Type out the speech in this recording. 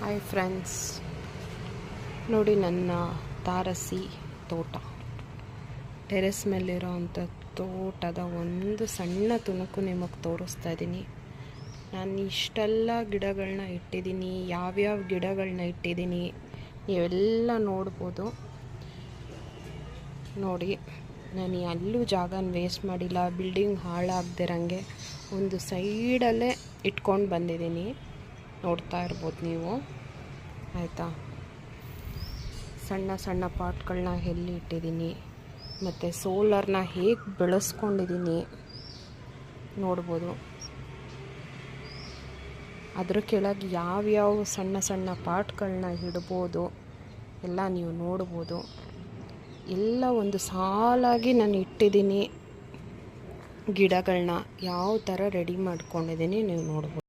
Hi friends, ನೋಡಿ ನನ್ನ ತಾರಸಿ ತೋಟ. ಟೆರೆಸ್ ಮೇಲಿರೋ ಅಂಥ ತೋಟದ ಒಂದು ಸಣ್ಣ ತುಣುಕು ನಿಮಗೆ ತೋರಿಸ್ತಾ ಇದ್ದೀನಿ. ನಾನು ಇಷ್ಟೆಲ್ಲ ಗಿಡಗಳನ್ನ ಇಟ್ಟಿದ್ದೀನಿ. ಯಾವ್ಯಾವ ಗಿಡಗಳನ್ನ ಇಟ್ಟಿದ್ದೀನಿ ನೀವೆಲ್ಲ ನೋಡ್ಬೋದು. ನೋಡಿ, ನಾನು ಎಲ್ಲೂ ಜಾಗನ ವೇಸ್ಟ್ ಮಾಡಿಲ್ಲ. ಬಿಲ್ಡಿಂಗ್ ಹಾಳಾಗ್ದಿರಂಗೆ ಒಂದು ಸೈಡಲ್ಲೇ ಇಟ್ಕೊಂಡು ಬಂದಿದ್ದೀನಿ. ನೋಡ್ತಾ ಇರ್ಬೋದು ನೀವು, ಆಯಿತಾ. ಸಣ್ಣ ಸಣ್ಣ ಪಾಟ್ಗಳನ್ನ ಎಲ್ಲಿ ಇಟ್ಟಿದ್ದೀನಿ, ಮತ್ತು ಸೋಲಾರ್ನ ಹೇಗೆ ಬೆಳೆಸ್ಕೊಂಡಿದ್ದೀನಿ ನೋಡ್ಬೋದು. ಅದ್ರ ಕೆಳಗೆ ಯಾವ್ಯಾವ ಸಣ್ಣ ಸಣ್ಣ ಪಾಟ್ಗಳನ್ನ ಇಡ್ಬೋದು ಎಲ್ಲ ನೀವು ನೋಡ್ಬೋದು. ಎಲ್ಲ ಒಂದು ಸಾಲಾಗಿ ನಾನು ಇಟ್ಟಿದ್ದೀನಿ ಗಿಡಗಳನ್ನ. ಯಾವ ಥರ ರೆಡಿ ಮಾಡ್ಕೊಂಡಿದ್ದೀನಿ ನೀವು ನೋಡ್ಬೋದು.